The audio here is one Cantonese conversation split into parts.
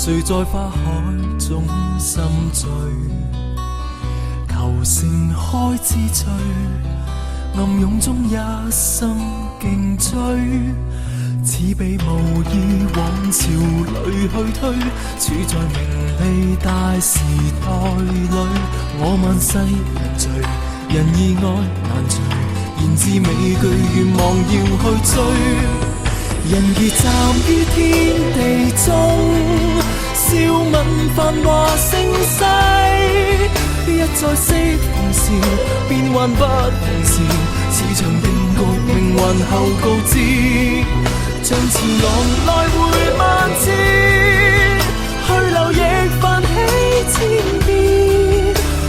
誰在花海中心醉？求盛開之最，暗湧中一心競追，似被無意往潮裏去推，處在名利大時代裏，我萬世人聚，人意愛難聚，言之美句願望要去追，人如站於天地中，笑問繁華盛世，一再適逢時，變幻不同時，此場定局命運後告知，像潮浪來回萬次，去留亦泛起千變，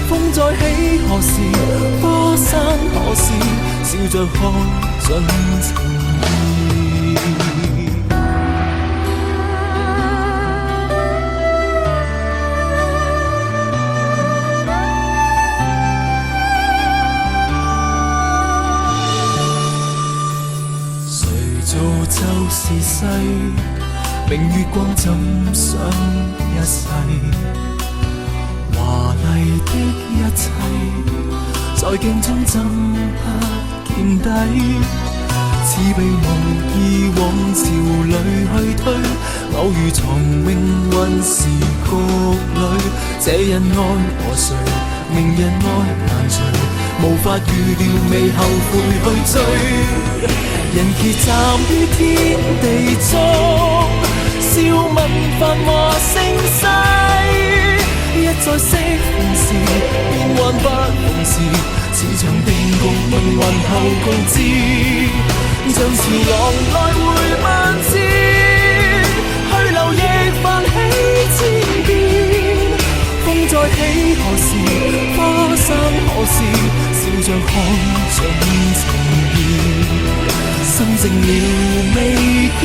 風再起何時，花散何時，笑着看盡情意。就是世，明月光枕上一世，華麗的一切，在鏡中怎不見底？似被無意往潮裏去推，偶遇藏命運時局裏，這人愛和誰，明人愛難隨，無法預料未後悔去追。人騎站於天地中，笑問繁華盛世，一再適逢時，變幻不同時，此場定局命運後告知，像潮浪來回萬次，去留亦泛起千變，風再起何時，花散何時，笑着看盡情意，心靜了未必。